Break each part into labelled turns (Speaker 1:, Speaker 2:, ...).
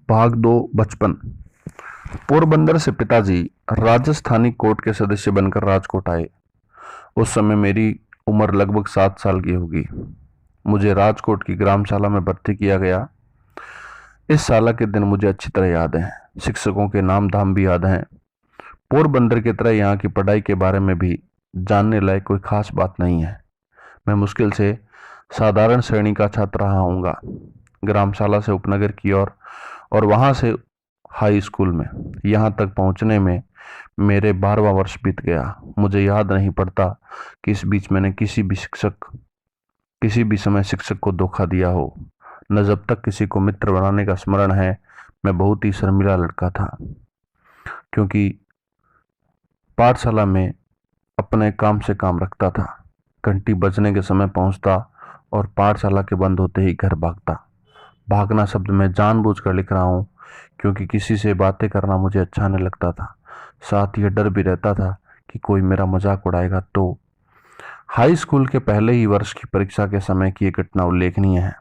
Speaker 1: भाग 2 बचपन। पोरबंदर से पिताजी राजस्थानी कोर्ट के सदस्य बनकर राजकोट आए। उस समय मेरी उम्र लगभग 7 साल की होगी। मुझे राजकोट की ग्रामशाला में भर्ती किया गया। इस शाला के दिन मुझे अच्छी तरह याद हैं। शिक्षकों के नाम धाम भी याद हैं। पोरबंदर की तरह यहाँ की पढ़ाई के बारे में भी जानने लायक कोई खास बात नहीं है। मैं मुश्किल से साधारण श्रेणी का छात्र रहा हूँगा। ग्रामशाला से उपनगर की ओर और वहाँ से हाई स्कूल में। यहाँ तक पहुँचने में मेरे 12वां वर्ष बीत गया। मुझे याद नहीं पड़ता कि इस बीच मैंने किसी भी समय शिक्षक को धोखा दिया हो। न जब तक किसी को मित्र बनाने का स्मरण है। मैं बहुत ही शर्मिला लड़का था, क्योंकि पाठशाला में अपने काम से काम रखता था। घंटी बजने के समय पहुंचता और पाठशाला के बंद होते ही घर भागता। भागना शब्द मैं जानबूझकर लिख रहा हूँ, क्योंकि किसी से बातें करना मुझे अच्छा नहीं लगता था। साथ ही डर भी रहता था कि कोई मेरा मजाक उड़ाएगा तो। हाई स्कूल के पहले ही वर्ष की परीक्षा के समय की एक घटना उल्लेखनीय है।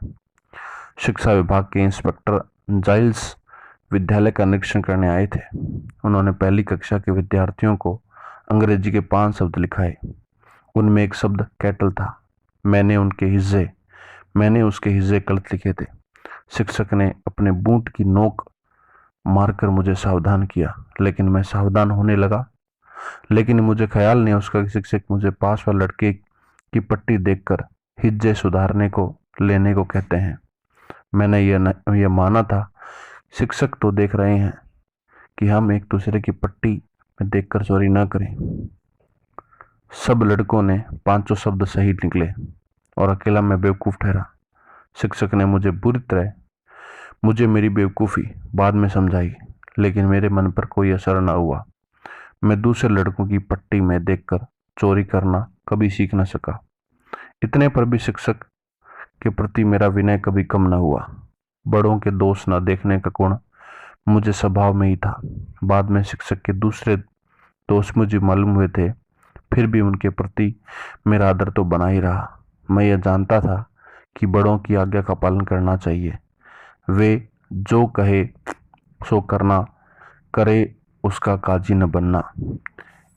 Speaker 1: शिक्षा विभाग के इंस्पेक्टर जाइल्स विद्यालय का निरीक्षण करने आए थे। उन्होंने पहली कक्षा के विद्यार्थियों को अंग्रेजी के 5 शब्द लिखाए। उनमें एक शब्द कैटल था। मैंने उसके हिज्जे गलत लिखे थे। शिक्षक ने अपने बूट की नोक मारकर मुझे सावधान किया, लेकिन मैं सावधान होने लगा। लेकिन मुझे ख्याल नहीं उसका कि शिक्षक मुझे पास वाले लड़के की पट्टी देखकर हिज्जे सुधारने को लेने को कहते हैं। मैंने यह माना था, शिक्षक तो देख रहे हैं कि हम एक दूसरे की पट्टी में देखकर चोरी ना करें। सब लड़कों ने 5 शब्द सही निकले और अकेला मैं बेवकूफ़ ठहरा। शिक्षक ने मुझे मेरी बेवकूफ़ी बाद में समझाई, लेकिन मेरे मन पर कोई असर न हुआ। मैं दूसरे लड़कों की पट्टी में देखकर चोरी करना कभी सीख न सका। इतने पर भी शिक्षक के प्रति मेरा विनय कभी कम न हुआ। बड़ों के दोष न देखने का गुण मुझे स्वभाव में ही था। बाद में शिक्षक के दूसरे दोस्त मुझे मालूम हुए थे, फिर भी उनके प्रति मेरा आदर तो बना ही रहा। मैं यह जानता था कि बड़ों की आज्ञा का पालन करना चाहिए। वे जो कहे सो करना, करे उसका काजी न बनना।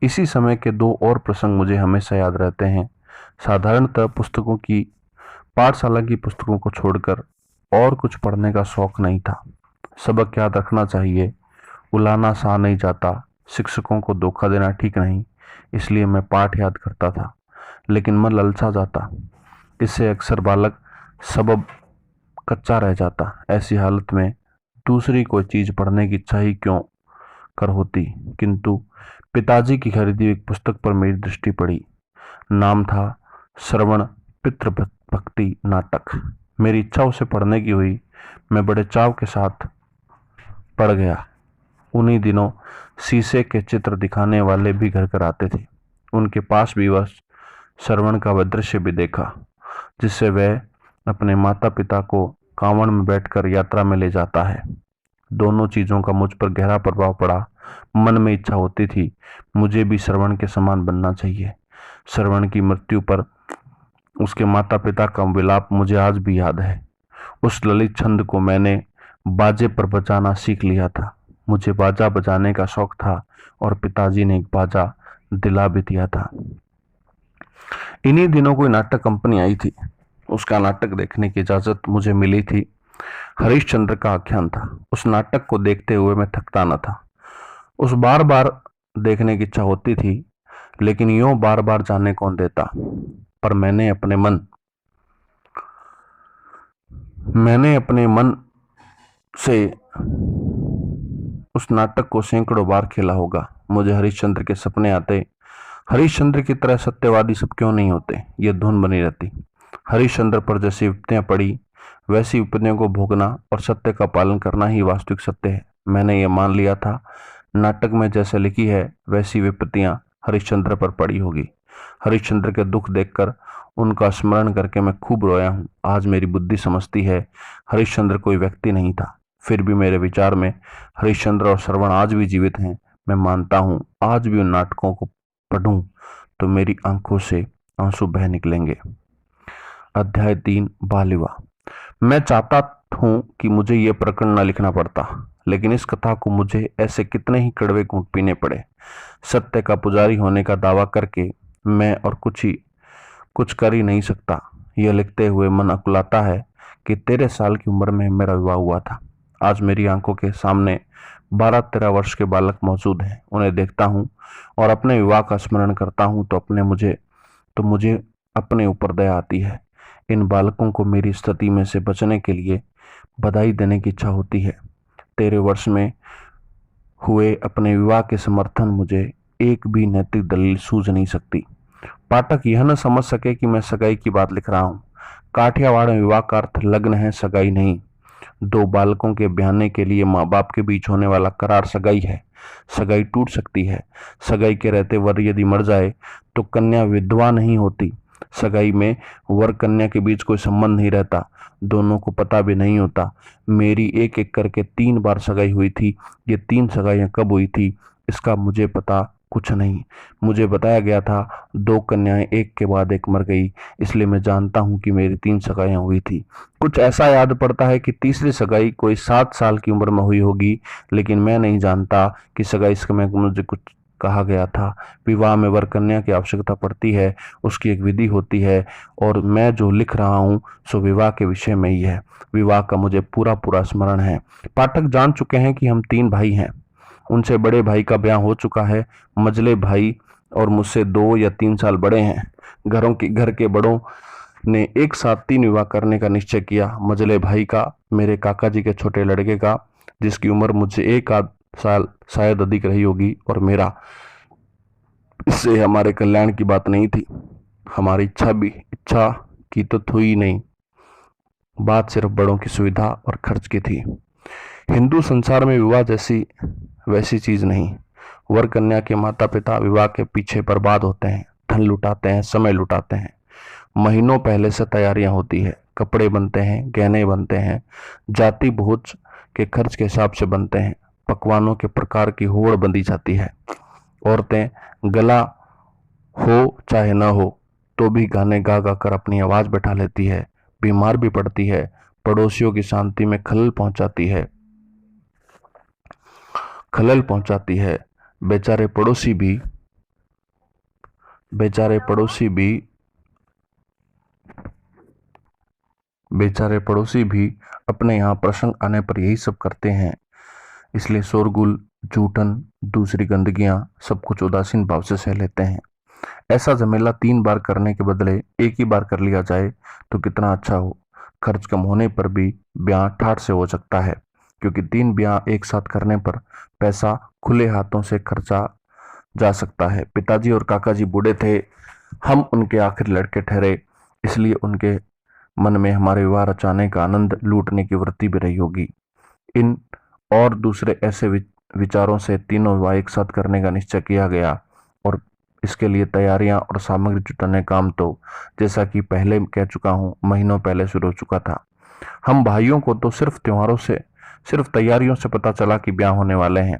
Speaker 1: इसी समय के 2 और प्रसंग मुझे हमेशा याद रहते हैं। साधारणतः पाठशाला की पुस्तकों को छोड़कर और कुछ पढ़ने का शौक नहीं था। सबक याद रखना चाहिए, उलाना सहा नहीं जाता, शिक्षकों को धोखा देना ठीक नहीं, इसलिए मैं पाठ याद करता था, लेकिन मन ललचा जाता। इससे अक्सर बालक सबब कच्चा रह जाता। ऐसी हालत में दूसरी कोई चीज पढ़ने की इच्छा ही क्यों कर होती। किंतु पिताजी की खरीदी एक पुस्तक पर मेरी दृष्टि पड़ी। नाम था श्रवण पितृभक्ति नाटक। मेरी इच्छा उसे पढ़ने की हुई। मैं बड़े चाव के साथ पढ़ गया। उन्हीं दिनों शीशे के चित्र दिखाने वाले भी घर आते थे। उनके पास भी वह श्रवण का वह दृश्य भी देखा, जिससे वह अपने माता पिता को कांवड़ में बैठकर यात्रा में ले जाता है। दोनों चीजों का मुझ पर गहरा प्रभाव पड़ा। मन में इच्छा होती थी, मुझे भी श्रवण के समान बनना चाहिए। श्रवण की मृत्यु पर उसके माता पिता का विलाप मुझे आज भी याद है। उस ललित छंद को मैंने बाजे पर बजाना सीख लिया था। मुझे बाजा बजाने का शौक था और पिताजी ने एक बाजा दिला भी दिया था। इन्हीं दिनों कोई नाटक कंपनी आई थी। उसका नाटक देखने की इजाजत मुझे मिली थी। हरिश्चंद्र का आख्यान था। उस नाटक को देखते हुए मैं थकता न था। उस बार बार देखने की इच्छा होती थी, लेकिन यूं बार बार जाने कौन देता। पर मैंने अपने मन से उस नाटक को सैकड़ों बार खेला होगा। मुझे हरिश्चंद्र के सपने आते। हरिश्चंद्र की तरह सत्यवादी सब क्यों नहीं होते, ये धुन बनी रहती। हरिश्चंद्र पर जैसी विपत्तियां पड़ी, वैसी विपत्तियों को भोगना और सत्य का पालन करना ही वास्तविक सत्य है। मैंने ये मान लिया था, नाटक में जैसे लिखी है वैसी विपत्तियां हरिश्चंद्र पर पड़ी होगी। हरिश्चंद्र के दुख देखकर, उनका स्मरण करके मैं खूब रोया हूँ। आज मेरी बुद्धि समझती है हरिश्चंद्र कोई व्यक्ति नहीं था। फिर भी मेरे विचार में हरिश्चंद्र और श्रवण आज भी जीवित हैं। मैं मानता हूँ आज भी उन नाटकों को पढ़ूं तो मेरी आंखों से आंसू बह निकलेंगे। अध्याय 3 बाल विवाह। मैं चाहता हूं कि मुझे यह प्रकरण न लिखना पड़ता, लेकिन इस कथा को मुझे ऐसे कितने ही कड़वे घूंट पीने पड़े। सत्य का पुजारी होने का दावा करके मैं और कुछ कर ही नहीं सकता। यह लिखते हुए मन अकुलाता है कि 13 साल की उम्र में मेरा विवाह हुआ था। आज मेरी आंखों के सामने 12-13 वर्ष के बालक मौजूद हैं। उन्हें देखता हूँ और अपने विवाह का स्मरण करता हूँ तो मुझे अपने ऊपर दया आती है। इन बालकों को मेरी स्थिति में से बचने के लिए बधाई देने की इच्छा होती है। 13 वर्ष में हुए अपने विवाह के समर्थन मुझे एक भी नैतिक दलील सूझ नहीं सकती। पाठक यह न समझ सके कि मैं सगाई की बात लिख रहा हूँ। काठियावाड़ में विवाह का अर्थ लग्न है, सगाई नहीं। दो बालकों के ब्याहने के लिए माँ बाप के बीच होने वाला करार सगाई है। सगाई टूट सकती है। सगाई के रहते वर यदि मर जाए तो कन्या विधवा नहीं होती। सगाई में वर कन्या के बीच कोई संबंध नहीं रहता, दोनों को पता भी नहीं होता। मेरी एक एक करके 3 बार सगाई हुई थी। ये 3 सगाइयाँ कब हुई थी इसका मुझे पता कुछ नहीं। मुझे बताया गया था 2 कन्याएं एक के बाद एक मर गई, इसलिए मैं जानता हूँ कि मेरी 3 सगाइयाँ हुई थी। कुछ ऐसा याद पड़ता है कि तीसरी सगाई कोई 7 साल की उम्र में हुई होगी, लेकिन मैं नहीं जानता कि सगाई समय मुझे कुछ कहा गया था। विवाह में वर कन्या की आवश्यकता पड़ती है, उसकी एक विधि होती है, और मैं जो लिख रहा हूँ सो विवाह के विषय में ही है। विवाह का मुझे पूरा पूरा स्मरण है। पाठक जान चुके हैं कि हम 3 भाई हैं। उनसे बड़े भाई का ब्याह हो चुका है। मझले भाई और मुझसे 2 या 3 साल बड़े हैं। घर के बड़ों ने एक साथ 3 विवाह करने का निश्चय किया। मझले भाई का, मेरे काका जी के छोटे लड़के का, जिसकी उम्र मुझसे 1 आध साल शायद अधिक रही होगी, और मेरा। इससे हमारे कल्याण की बात नहीं थी। हमारी इच्छा की तो थी नहीं, बात सिर्फ बड़ों की सुविधा और खर्च की थी। हिंदू संसार में विवाह जैसी वैसी चीज नहीं। वर कन्या के माता पिता विवाह के पीछे बर्बाद होते हैं, धन लुटाते हैं, समय लुटाते हैं। महीनों पहले से तैयारियां होती है, कपड़े बनते हैं, गहने बनते हैं, जाति भोज के खर्च के हिसाब से बनते हैं, पकवानों के प्रकार की होड़ बंधी जाती है। औरतें गला हो चाहे न हो तो भी गाने गा गा कर अपनी आवाज बैठा लेती है, बीमार भी पड़ती है, पड़ोसियों की शांति में खलल पहुंचाती है। बेचारे पड़ोसी भी अपने यहाँ प्रसंग आने पर यही सब करते हैं। इसलिए शोरगुल, जूठन, दूसरी गंदगियां सब कुछ उदासीन भाव से सह लेते हैं। ऐसा झमेला 3 बार करने के बदले एक ही बार कर लिया जाए तो कितना अच्छा हो। खर्च कम होने पर भी ब्याह ठाठ से हो सकता है, क्योंकि 3 ब्याह एक साथ करने पर पैसा खुले हाथों से खर्चा जा सकता है। पिताजी और काका जी बूढ़े थे, हम उनके आखिरी लड़के ठहरे, इसलिए उनके मन में हमारे विवाह रचाने का आनंद लूटने की वृत्ति भी रही होगी। इन और दूसरे ऐसे विचारों से तीनों विवाह एक साथ करने का निश्चय किया गया, और इसके लिए तैयारियां और सामग्री जुटाने काम तो, जैसा कि पहले कह चुका हूं, महीनों पहले शुरू हो चुका था। हम भाइयों को तो सिर्फ तैयारियों से पता चला कि ब्याह होने वाले हैं।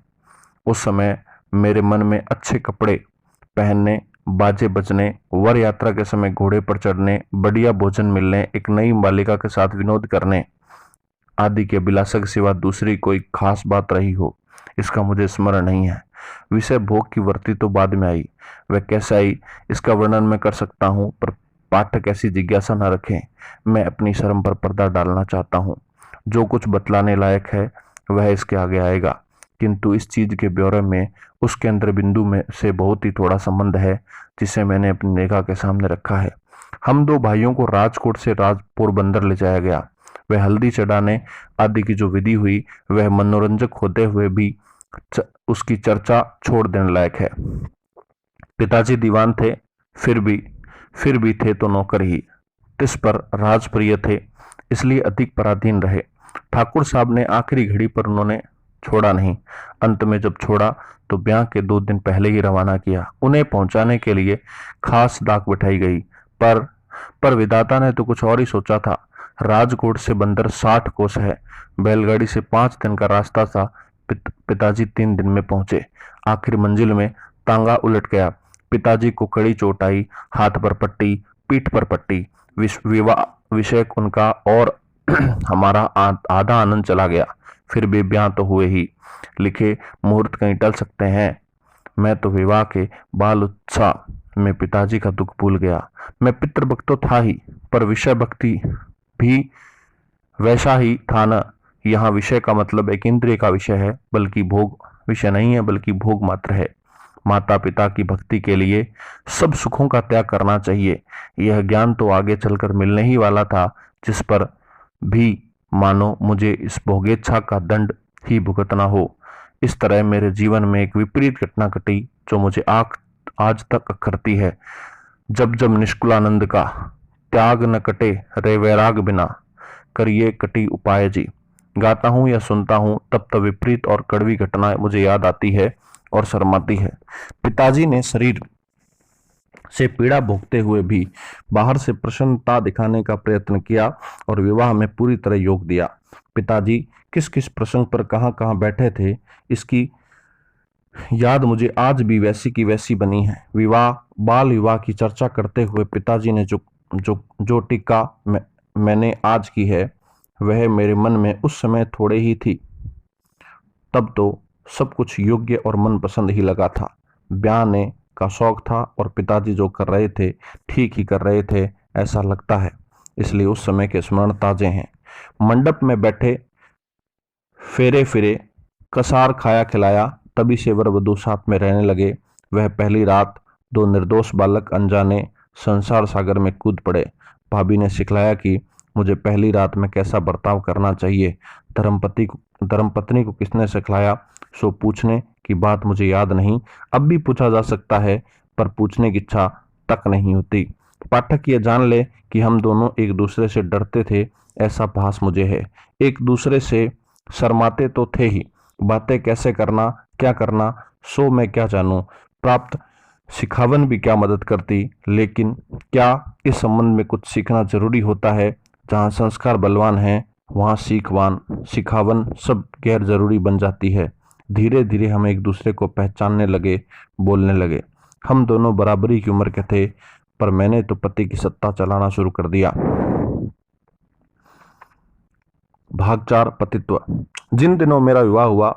Speaker 1: उस समय मेरे मन में अच्छे कपड़े पहनने, बाजे बजने, वर यात्रा के समय घोड़े पर चढ़ने, बढ़िया भोजन मिलने, एक नई बालिका के साथ विनोद करने आदि के अभिलाषा के सिवा दूसरी कोई खास बात रही हो, इसका मुझे स्मरण नहीं है। विषय भोग की वृत्ति तो बाद में आई। वह कैसे आई इसका वर्णन मैं कर सकता हूँ, पर पाठक ऐसी जिज्ञासा न रखें। मैं अपनी शर्म पर पर्दा डालना चाहता हूँ। जो कुछ बतलाने लायक है वह इसके आगे आएगा, किंतु इस चीज के ब्यौरे में उस केंद्र बिंदु में से बहुत ही थोड़ा संबंध है जिसे मैंने अपनी निगाह के सामने रखा है। हम 2 भाइयों को राजकोट से पोरबंदर ले जाया गया। वह हल्दी चढ़ाने आदि की जो विधि हुई वह मनोरंजक होते हुए भी उसकी चर्चा छोड़ देने लायक है। पिताजी दीवान थे, फिर भी थे तो नौकर ही। तिस पर राजप्रिय थे, इसलिए अधिक पराधीन रहे। ठाकुर साहब ने आखिरी घड़ी पर उन्होंने छोड़ा नहीं। अंत में जब छोड़ा तो ब्याह के 2 दिन पहले ही रवाना किया। उन्हें पहुंचाने के लिए खास डाक बिठाई गई, पर विधाता ने तो कुछ और ही सोचा था। राजकोट से बंदर 60 कोस है। बैलगाड़ी से 5 दिन का रास्ता था। पिताजी 3 दिन में पहुंचे। आखिर मंजिल में तांगा उलट गया। पिताजी को कड़ी चोट आई, हाथ पर पट्टी, पीठ पर पट्टी। विवाह विषयक उनका और हमारा आधा आनंद चला गया। फिर भी ब्याह तो हुए ही, लिखे मुहूर्त कहीं टल सकते हैं। मैं तो विवाह के बाल उत्साह में पिताजी का दुख भूल गया। मैं पितृभक्त तो था ही, पर विषय भक्ति भी वैसा ही था न। यहाँ विषय का मतलब एक इंद्रिय का विषय है, बल्कि भोग विषय नहीं है, बल्कि भोग मात्र है। माता पिता की भक्ति के लिए सब सुखों का त्याग करना चाहिए। यह ज्ञान तो आगे चलकर मिलने ही वाला था, जिस पर भी मानो मुझे इस भोगेच्छा का दंड ही भुगतना हो। इस तरह मेरे जीवन में एक विपरीत घटना घटी, जो मुझे आज तक अखरती है। जब जब निष्कुलानंद का त्याग न कटे रे वैराग बिना, करिए कटी उपाय जी। गाता हूं या सुनता हूं, तब तब विपरीत और कड़वी घटना मुझे याद आती है और शर्माती है। पिताजी ने शरीर से पीड़ा भोगते हुए भी बाहर से प्रसन्नता दिखाने का प्रयत्न किया और विवाह में पूरी तरह योग दिया। पिताजी किस किस प्रसंग पर कहां कहां बैठे थे, इसकी याद मुझे आज भी वैसी की वैसी बनी है। बाल विवाह की चर्चा करते हुए पिताजी ने जो जो जो टीका मैंने आज की है, वह मेरे मन में उस समय थोड़े ही थी। तब तो सब कुछ योग्य और मनपसंद ही लगा था। ब्याह का शौक था और पिताजी जो कर रहे थे ठीक ही कर रहे थे, ऐसा लगता है। इसलिए उस समय के स्मरण ताजे हैं। मंडप में बैठे फेरे फिरे, कसार खाया खिलाया, तभी से वर वधू साथ में रहने लगे। वह पहली रात दो निर्दोष बालक अनजाने संसार सागर में कूद पड़े। भाभी ने सिखलाया कि मुझे पहली रात में कैसा बर्ताव करना चाहिए। धर्मपत्नी को किसने सिखलाया, सो पूछने की बात मुझे याद नहीं। अब भी पूछा जा सकता है, पर पूछने की इच्छा तक नहीं होती। पाठक ये जान ले कि हम दोनों एक दूसरे से डरते थे, ऐसा भास मुझे है। एक दूसरे से शर्माते तो थे ही, बातें कैसे करना क्या करना सो मैं क्या जानूं। प्राप्त सिखावन भी क्या मदद करती। लेकिन क्या इस संबंध में कुछ सीखना जरूरी होता है। जहाँ संस्कार बलवान है, वहाँ सिखावन सब गैर जरूरी बन जाती है। धीरे धीरे हम एक दूसरे को पहचानने लगे, बोलने लगे। हम दोनों बराबरी की उम्र के थे, पर मैंने तो पति की सत्ता चलाना शुरू कर दिया। भाग 4 पतित्व। जिन दिनों मेरा विवाह हुआ,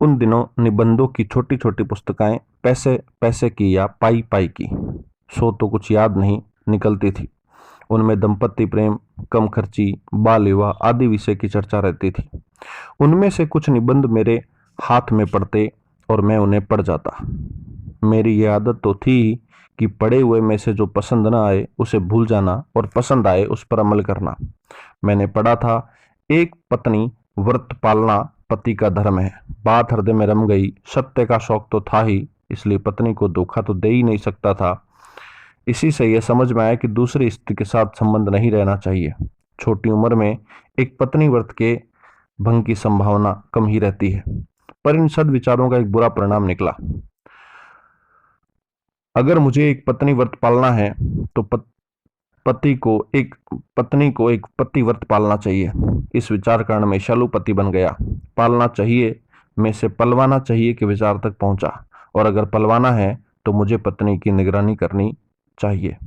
Speaker 1: उन दिनों निबंधों की छोटी छोटी पुस्तकें पैसे पैसे की या पाई पाई की, सो तो कुछ याद नहीं निकलती थी। उनमें दंपत्ति प्रेम, कम खर्ची, बाल विवाह आदि विषय की चर्चा रहती थी। उनमें से कुछ निबंध मेरे हाथ में पड़ते और मैं उन्हें पढ़ जाता। मेरी यह आदत तो थी कि पढ़े हुए में से जो पसंद न आए उसे भूल जाना और पसंद आए उस पर अमल करना। मैंने पढ़ा था, एक पत्नी व्रत पालना पति का धर्म है। बात हृदय में रम गई। सत्य का शौक तो था ही, इसलिए पत्नी को धोखा तो दे ही नहीं सकता था। इसी से यह समझ में आया कि दूसरी स्त्री के साथ संबंध नहीं रहना चाहिए। छोटी उम्र में एक पत्नी व्रत के भंग की संभावना कम ही रहती है। पर इन सद्विचारों का एक बुरा परिणाम निकला। अगर मुझे एक पत्नी व्रत पालना है, तो पत्नी को एक पति व्रत पालना चाहिए। इस विचार कारण मैं शालू पति बन गया। पालना चाहिए में से पलवाना चाहिए के विचार तक पहुंचा। और अगर पलवाना है तो मुझे पत्नी की निगरानी करनी चाहिए।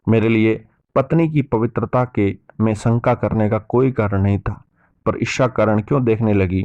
Speaker 1: मेरे लिए पत्नी की पवित्रता के में शंका करने का कोई कारण नहीं था, पर ईर्ष्या कारण क्यों देखने लगी।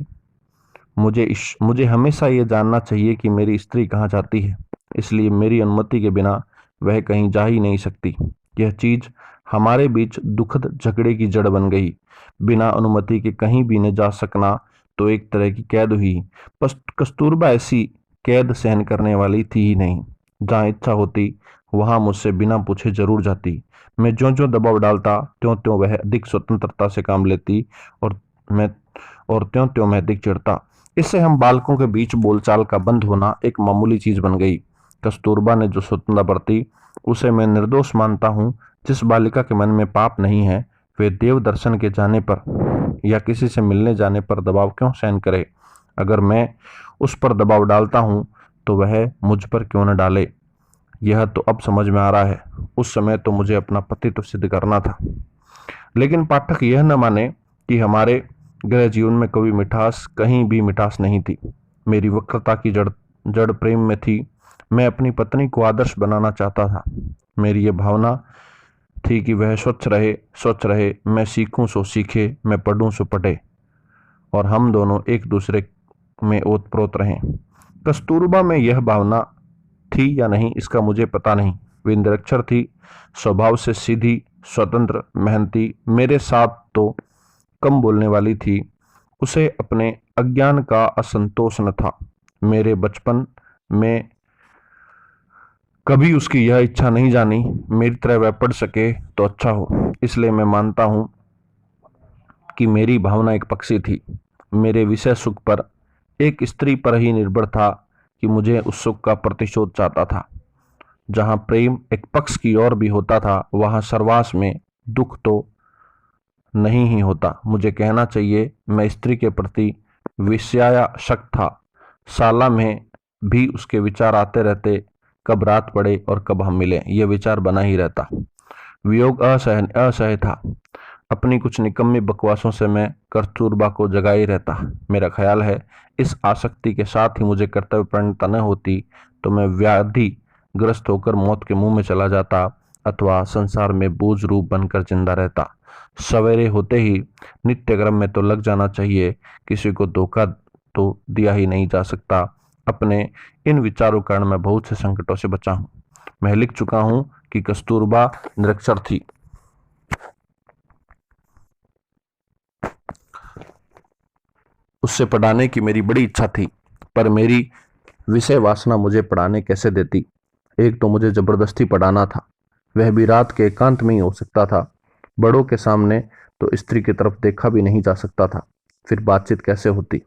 Speaker 1: मुझे हमेशा ये जानना चाहिए कि मेरी स्त्री कहाँ जाती है, इसलिए मेरी अनुमति के बिना वह कहीं जा ही नहीं सकती। यह चीज हमारे बीच दुखद झगड़े की जड़ बन गई। बिना अनुमति के कहीं भी न जा सकना तो एक तरह की कैद हुई। कस्तूरबा ऐसी कैद सहन करने वाली थी ही नहीं। जहाँ इच्छा होती वहां मुझसे बिना पूछे जरूर जाती। मैं ज्यों ज्यों दबाव डालता त्यों त्यों वह अधिक स्वतंत्रता से काम लेती और त्यों त्यों मैं अधिक चिढ़ता। इससे हम बालकों के बीच बोलचाल का बंद होना एक मामूली चीज बन गई। कस्तूरबा ने जो स्वतंत्रता बरती उसे मैं निर्दोष मानता हूँ। जिस बालिका के मन में पाप नहीं है, वे देव दर्शन के जाने पर या किसी से मिलने जाने पर दबाव क्यों सहन करे। अगर मैं उस पर दबाव डालता हूँ तो वह मुझ पर क्यों न डाले। यह तो अब समझ में आ रहा है। उस समय तो मुझे अपना पतित्व सिद्ध करना था। लेकिन पाठक यह न माने कि हमारे गृह जीवन में कहीं भी मिठास नहीं थी। मेरी वक्रता की जड़ प्रेम में थी। मैं अपनी पत्नी को आदर्श बनाना चाहता था। मेरी यह भावना थी कि वह स्वच्छ रहे, मैं सीखूं सो सीखे, मैं पढ़ूं सो पढ़े, और हम दोनों एक दूसरे में ओतप्रोत रहें। कस्तूरबा में यह भावना थी या नहीं इसका मुझे पता नहीं। वे निरक्षर थी, स्वभाव से सीधी, स्वतंत्र, मेहनती, मेरे साथ तो कम बोलने वाली थी। उसे अपने अज्ञान का असंतोष न था। मेरे बचपन में कभी उसकी यह इच्छा नहीं जानी मेरी तरह वह पढ़ सके तो अच्छा हो। इसलिए मैं मानता हूं कि मेरी भावना एक पक्षी थी। मेरे विषय सुख पर एक स्त्री पर ही निर्भर था कि मुझे उस सुख का प्रतिशोध चाहता था। जहां प्रेम एक पक्ष की ओर भी होता था, वहां सर्वास में दुख तो नहीं ही होता। मुझे कहना चाहिए, मैं स्त्री के प्रति विषयाशक्त था। साला में भी उसके विचार आते रहते, कब रात पड़े और कब हम मिले, यह विचार बना ही रहता। वियोग असह्य था। अपनी कुछ निकम्मी बकवासों से मैं कस्तूरबा को जगा ही रहता। मेरा ख्याल है, इस आसक्ति के साथ ही मुझे कर्तव्य प्रणता न होती तो मैं व्याधि ग्रस्त होकर मौत के मुंह में चला जाता, अथवा संसार में बोझ रूप बनकर जिंदा रहता। सवेरे होते ही नित्य क्रम में तो लग जाना चाहिए। किसी को धोखा तो दिया ही नहीं जा सकता। अपने इन विचारों कारण मैं बहुत से संकटों से बचा हूं। मैं लिख चुका हूं कि कस्तूरबा निरक्षर थी। उससे पढ़ाने की मेरी बड़ी इच्छा थी, पर मेरी विषय वासना मुझे पढ़ाने कैसे देती। एक तो मुझे जबरदस्ती पढ़ाना था, वह भी रात के एकांत में ही हो सकता था। बड़ों के सामने तो स्त्री की तरफ देखा भी नहीं जा सकता था। फिर बातचीत कैसे होती।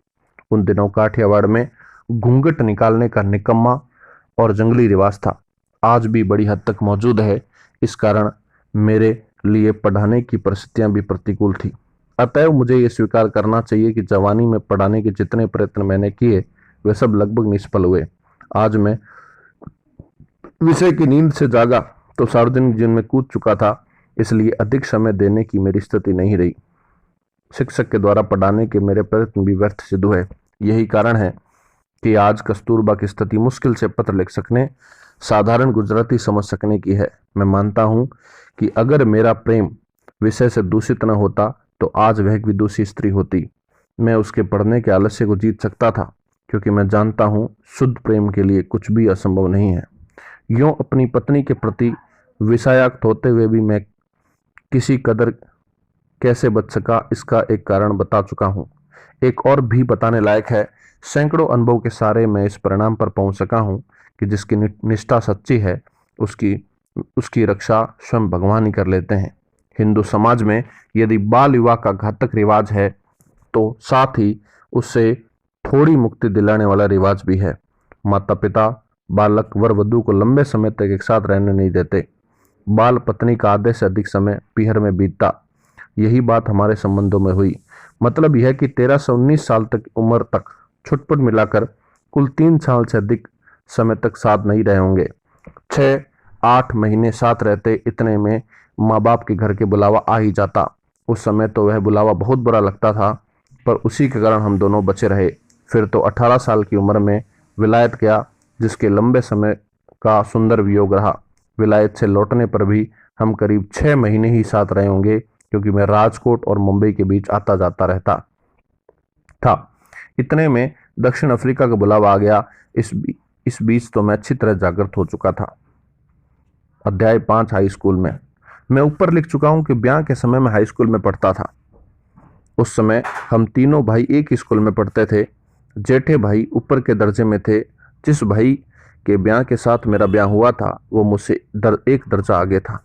Speaker 1: उन दिनों काठियावाड़ में घूंघट निकालने का निकम्मा और जंगली रिवाज था, आज भी बड़ी हद तक मौजूद है। इस कारण मेरे लिए पढ़ाने की परिस्थितियां भी प्रतिकूल थी। अतएव मुझे ये स्वीकार करना चाहिए कि जवानी में पढ़ाने के जितने प्रयत्न मैंने किए वे सब लगभग निष्फल हुए। आज मैं विषय की नींद से जागा तो सार्वजनिक जीवन में कूद चुका था, इसलिए अधिक समय देने की मेरी स्थिति नहीं रही। शिक्षक के द्वारा पढ़ाने के मेरे प्रयत्न भी व्यर्थ सिद्ध हुए। यही कारण है कि आज कस्तूरबा की स्थिति मुश्किल से पत्र लिख सकने, साधारण गुजराती समझ सकने की है। मैं मानता हूं कि अगर मेरा प्रेम विषय से दूषित न होता तो आज वह एक विदुषी स्त्री होती। मैं उसके पढ़ने के आलस्य को जीत सकता था, क्योंकि मैं जानता हूं शुद्ध प्रेम के लिए कुछ भी असंभव नहीं है। यूं अपनी पत्नी के प्रति विषयाक्त होते हुए भी मैं किसी कदर कैसे बच सका, इसका एक कारण बता चुका हूं। एक और भी बताने लायक है। सैकड़ों अनुभव के सारे मैं इस परिणाम पर पहुंच सका हूं कि जिसकी निष्ठा सच्ची है उसकी उसकी रक्षा स्वयं भगवान ही कर लेते हैं। हिंदू समाज में यदि बाल विवाह का घातक रिवाज है तो साथ ही उससे थोड़ी मुक्ति दिलाने वाला रिवाज भी है। माता पिता बालक वर वधू को लंबे समय तक एक साथ रहने नहीं देते। बाल पत्नी का आधे से अधिक समय पीहर में बीतता। यही बात हमारे संबंधों में हुई। मतलब यह कि 13 से 19 साल तक उम्र तक छुटपुट मिलाकर कुल 3 साल से अधिक समय तक साथ नहीं रहे होंगे। 6-8 महीने साथ रहते, इतने में माँ बाप के घर के बुलावा आ ही जाता। उस समय तो वह बुलावा बहुत बुरा लगता था, पर उसी के कारण हम दोनों बचे रहे। फिर तो 18 साल की उम्र में विलायत गया, जिसके लंबे समय का सुंदर वियोग रहा। विलायत से लौटने पर भी हम करीब 6 महीने ही साथ रहे होंगे, क्योंकि मैं राजकोट और मुंबई के बीच आता जाता रहता था। इतने में दक्षिण अफ्रीका का बुलावा आ गया। इस बीच तो मैं अच्छी तरह जागृत हो चुका था। अध्याय 5 हाई स्कूल में। मैं ऊपर लिख चुका हूं कि ब्याह के समय में हाई स्कूल में पढ़ता था। उस समय हम तीनों भाई एक ही स्कूल में पढ़ते थे। जेठे भाई ऊपर के दर्जे में थे। जिस भाई के ब्याह के साथ मेरा ब्याह हुआ था वो मुझसे एक दर्जा आगे था।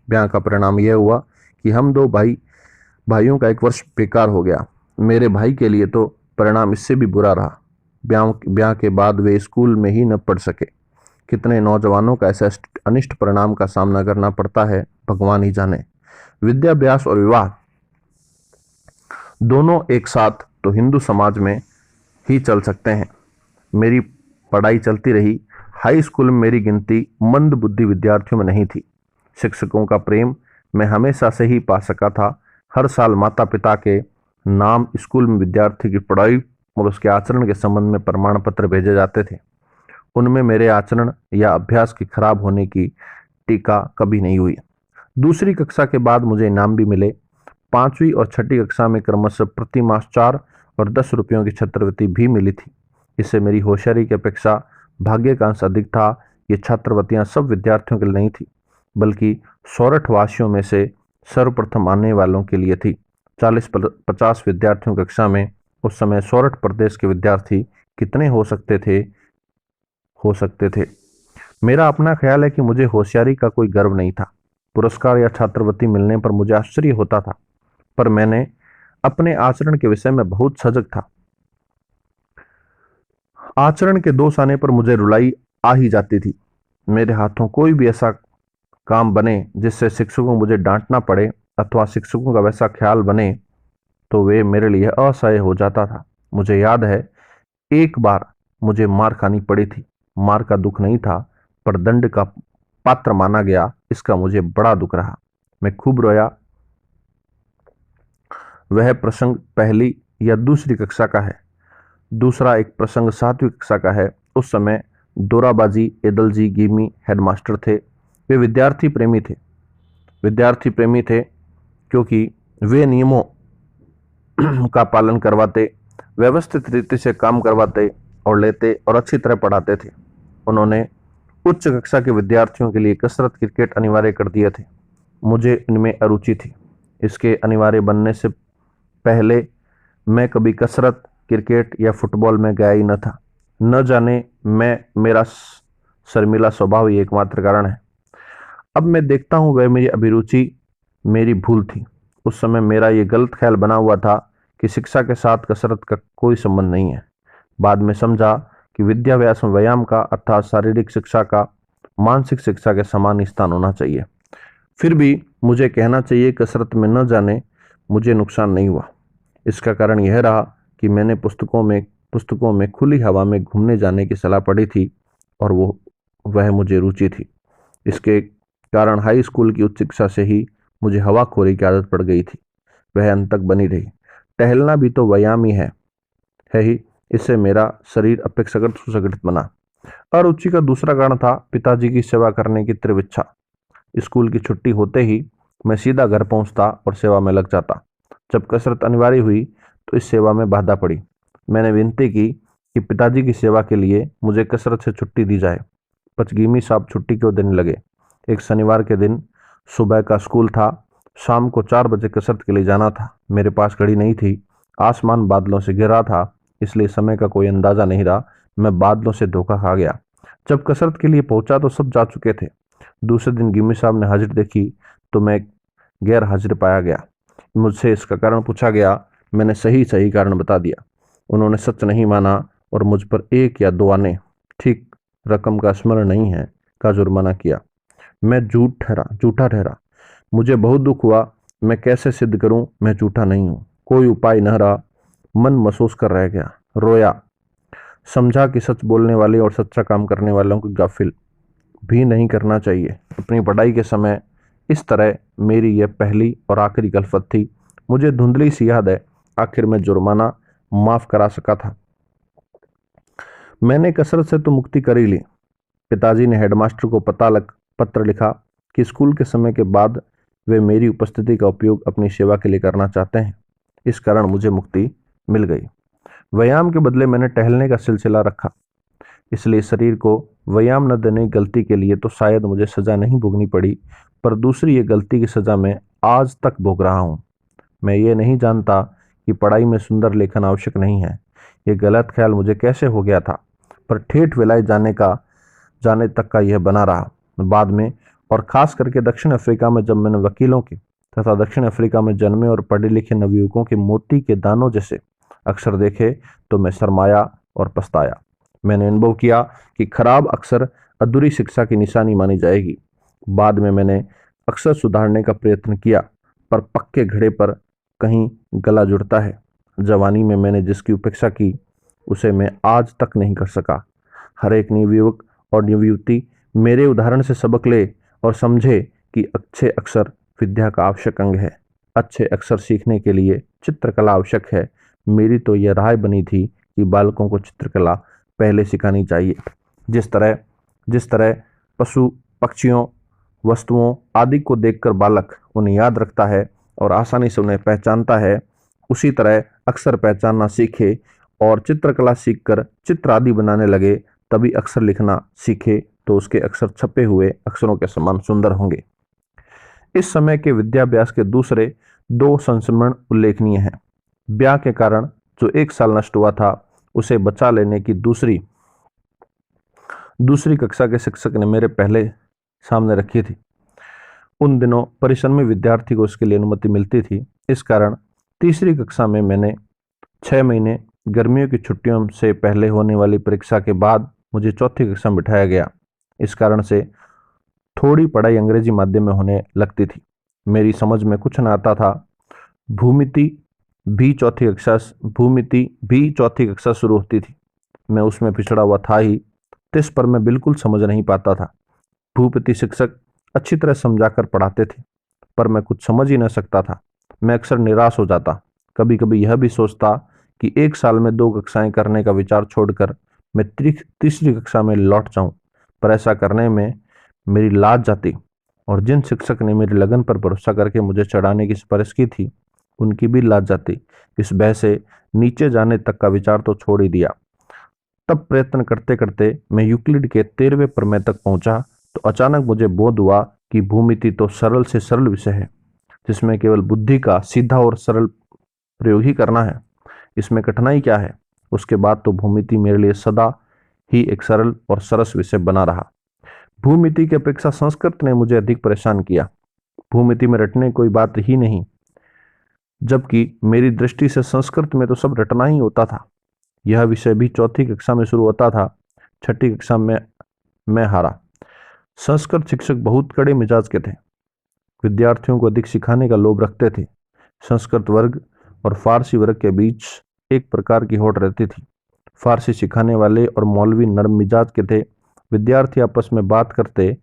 Speaker 1: ब्याह का परिणाम यह हुआ कि हम दो भाइयों का एक वर्ष बेकार हो गया। मेरे भाई के लिए तो परिणाम इससे भी बुरा रहा। ब्याह के बाद वे स्कूल में ही न पढ़ सके। कितने नौजवानों का ऐसा अनिष्ट परिणाम का सामना करना पड़ता है, भगवान ही जाने। विद्याभ्यास और विवाह दोनों एक साथ तो हिंदू समाज में ही चल सकते हैं। मेरी पढ़ाई चलती रही। हाई स्कूल में मेरी गिनती मंद बुद्धि विद्यार्थियों में नहीं थी। शिक्षकों का प्रेम मैं हमेशा से ही पा सका था। हर साल माता पिता के नाम स्कूल में विद्यार्थी की पढ़ाई और उसके आचरण के संबंध में प्रमाण पत्र भेजे जाते थे। उनमें मेरे आचरण या अभ्यास के खराब होने की टीका कभी नहीं हुई। दूसरी कक्षा के बाद मुझे इनाम भी मिले। 5वीं और 6ठी कक्षा में क्रमशः प्रति मास 4 और 10 रुपयों की छात्रवृत्ति भी मिली थी। इससे मेरी होशियारी की अपेक्षा भाग्य का अंश अधिक था। ये छात्रवृत्तियां सब विद्यार्थियों के लिए नहीं थी, बल्कि सोरठ वासियों में से सर्वप्रथम आने वालों के लिए थी। 40-50 विद्यार्थियों की कक्षा में उस समय सोरठ प्रदेश के विद्यार्थी कितने हो सकते थे। मेरा अपना ख्याल है कि मुझे होशियारी का कोई गर्व नहीं था। पुरस्कार या छात्रवृत्ति मिलने पर मुझे आश्चर्य होता था, पर मैंने अपने आचरण के विषय में बहुत सजग था। आचरण के दोष आने पर मुझे रुलाई आ ही जाती थी। मेरे हाथों कोई भी ऐसा काम बने जिससे शिक्षकों को मुझे डांटना पड़े अथवा शिक्षकों का वैसा ख्याल बने तो वे मेरे लिए असह्य हो जाता था। मुझे याद है एक बार मुझे मार खानी पड़ी थी। मार का दुख नहीं था, पर दंड का पात्र माना गया, इसका मुझे बड़ा दुख रहा। मैं खूब रोया। वह प्रसंग पहली या दूसरी कक्षा का है। दूसरा एक प्रसंग 7वीं कक्षा का है। उस समय दोराबाजी एदलजी गिमी हेडमास्टर थे। वे विद्यार्थी प्रेमी थे क्योंकि वे नियमों का पालन करवाते, व्यवस्थित रीति से काम करवाते और लेते और अच्छी तरह पढ़ाते थे। उन्होंने उच्च कक्षा के विद्यार्थियों के लिए कसरत क्रिकेट अनिवार्य कर दिए थे। मुझे इनमें अरुचि थी। इसके अनिवार्य बनने से पहले मैं कभी कसरत क्रिकेट या फुटबॉल में गया ही न था। न जाने मेरा शर्मीला स्वभाव ही एकमात्र कारण है। अब मैं देखता हूं वह मेरी अभिरुचि मेरी भूल थी। उस समय मेरा ये गलत ख्याल बना हुआ था कि शिक्षा के साथ कसरत का कोई संबंध नहीं है। बाद में समझा कि विद्याभ्यास में व्यायाम का अर्थात शारीरिक शिक्षा का मानसिक शिक्षा के समान स्थान होना चाहिए। फिर भी मुझे कहना चाहिए कसरत में न जाने मुझे नुकसान नहीं हुआ। इसका कारण यह रहा कि मैंने पुस्तकों में खुली हवा में घूमने जाने की सलाह पढ़ी थी और वह मुझे रुचि थी। इसके कारण हाई स्कूल की उच्च शिक्षा से ही मुझे हवाखोरी की आदत पड़ गई थी। वह अंत तक बनी रही। टहलना भी तो व्यायाम ही है ही। इससे मेरा शरीर अपेक्षाकृत सुसंगठित बना। अरुचि का दूसरा कारण था पिताजी की सेवा करने की तीव्र इच्छा। स्कूल की छुट्टी होते ही मैं सीधा घर पहुंचता और सेवा में लग जाता। जब कसरत अनिवार्य हुई तो इस सेवा में बाधा पड़ी। मैंने विनती की कि पिताजी की सेवा के लिए मुझे कसरत से छुट्टी दी जाए। पचगीमी साहब छुट्टी क्यों देने लगे। एक शनिवार के दिन सुबह का स्कूल था। शाम को 4 बजे कसरत के लिए जाना था। मेरे पास घड़ी नहीं थी। आसमान बादलों से घिरा था, इसलिए समय का कोई अंदाजा नहीं रहा। मैं बादलों से धोखा खा गया। जब कसरत के लिए पहुंचा तो सब जा चुके थे। दूसरे दिन गिमी साहब ने हाजिर देखी तो मैं गैर हाजिर पाया गया। मुझसे इसका कारण पूछा गया। मैंने सही कारण बता दिया। उन्होंने सच नहीं माना और मुझ पर 1 या 2 आने, ठीक रकम का स्मरण नहीं है, का जुर्माना किया। मैं झूठा ठहरा। मुझे बहुत दुख हुआ। मैं कैसे सिद्ध करूं मैं झूठा नहीं हूं। कोई उपाय न रहा। मन महसूस कर रह गया। रोया। समझा कि सच बोलने वाले और सच्चा काम करने वालों को गाफिल भी नहीं करना चाहिए। अपनी पढ़ाई के समय इस तरह मेरी यह पहली और आखिरी गलफत थी। मुझे धुंधली सी याद है आखिर में जुर्माना माफ करा सका था। मैंने कसरत से तो मुक्ति कर ही ली। पिताजी ने हेडमास्टर को पत्र लिखा कि स्कूल के समय के बाद वे मेरी उपस्थिति का उपयोग अपनी सेवा के लिए करना चाहते हैं। इस कारण मुझे मुक्ति मिल गई। व्यायाम के बदले मैंने टहलने का सिलसिला रखा, इसलिए शरीर को व्यायाम न देने की गलती के लिए तो शायद मुझे सजा नहीं भोगनी पड़ी, पर दूसरी ये गलती की सजा मैं आज तक भोग रहा हूँ। मैं ये नहीं जानता कि पढ़ाई में सुंदर लेखन आवश्यक नहीं है। ये गलत ख्याल मुझे कैसे हो गया था, पर ठेठ विलायत जाने तक का यह बना रहा। बाद में और खास करके दक्षिण अफ्रीका में जब मैंने वकीलों के तथा दक्षिण अफ्रीका में जन्मे और पढ़े लिखे नवयुवकों के मोती के दानों जैसे अक्षर देखे तो मैं शर्माया और पछताया। मैंने अनुभव किया कि खराब अक्षर अधूरी शिक्षा की निशानी मानी जाएगी। बाद में मैंने अक्षर सुधारने का प्रयत्न किया, पर पक्के घड़े पर कहीं गला जुड़ता है। जवानी में मैंने जिसकी उपेक्षा की उसे मैं आज तक नहीं कर सका। हर एक नवयुवक और नवयुवती मेरे उदाहरण से सबक ले और समझे कि अच्छे अक्षर विद्या का आवश्यक अंग है। अच्छे अक्षर सीखने के लिए चित्रकला आवश्यक है। मेरी तो यह राय बनी थी कि बालकों को चित्रकला पहले सिखानी चाहिए। जिस तरह पशु पक्षियों वस्तुओं आदि को देखकर बालक उन्हें याद रखता है और आसानी से उन्हें पहचानता है, उसी तरह अक्षर पहचानना सीखे और चित्रकला सीखकर चित्र आदि बनाने लगे, तभी अक्षर लिखना सीखे तो उसके अक्षर छपे हुए अक्षरों के समान सुंदर होंगे। इस समय के विद्याभ्यास के दूसरे दो संस्मरण उल्लेखनीय हैं। ब्याह के कारण जो 1 साल नष्ट हुआ था, उसे बचा लेने की दूसरी कक्षा के शिक्षक ने मेरे पहले सामने रखी थी। उन दिनों परिश्रमी विद्यार्थी को इसके लिए अनुमति मिलती थी। इस कारण तीसरी कक्षा में मैंने 6 महीने गर्मियों की छुट्टियों से पहले होने वाली परीक्षा के बाद मुझे चौथी कक्षा में बिठाया गया। इस कारण से थोड़ी पढ़ाई अंग्रेजी माध्यम में होने लगती थी। मेरी समझ में कुछ न आता था। भूमिति भी चौथी कक्षा शुरू होती थी। मैं उसमें पिछड़ा हुआ था ही, इस पर मैं बिल्कुल समझ नहीं पाता था। भूपति शिक्षक अच्छी तरह समझाकर पढ़ाते थे, पर मैं कुछ समझ ही न सकता था। मैं अक्सर निराश हो जाता। कभी कभी यह भी सोचता कि 1 साल में 2 कक्षाएं करने का विचार छोड़कर मैं तीसरी कक्षा में लौट जाऊं, पर ऐसा करने में मेरी लाज जाती और जिन शिक्षक ने मेरी लगन पर भरोसा करके मुझे चढ़ाने की सिफारिश की थी, उनकी भी लाज जाती। इस भय से नीचे जाने तक का विचार तो छोड़ ही दिया। तब प्रयत्न करते करते मैं यूक्लिड के 13वें प्रमेय तक पहुंचा तो अचानक मुझे बोध हुआ कि भूमिति तो सरल से सरल विषय है, जिसमें केवल बुद्धि का सीधा और सरल प्रयोग ही करना है। इसमें कठिनाई क्या है? उसके बाद तो भूमिति मेरे लिए सदा ही एक सरल और सरस विषय बना रहा। भूमिति की अपेक्षा संस्कृत ने मुझे अधिक परेशान किया। भूमिति में रटने कोई बात ही नहीं, जबकि मेरी दृष्टि से संस्कृत में तो सब रटना ही होता था। यह विषय भी चौथी कक्षा में शुरू होता था। छठी कक्षा में मैं हारा। संस्कृत शिक्षक बहुत कड़े मिजाज के थे। विद्यार्थियों को अधिक सिखाने का लोभ रखते थे। संस्कृत वर्ग और फारसी वर्ग के बीच एक प्रकार की होड़ रहती थी। फारसी सिखाने वाले और मौलवी नरम मिजाज के थे। विद्यार्थी आपस में बात करते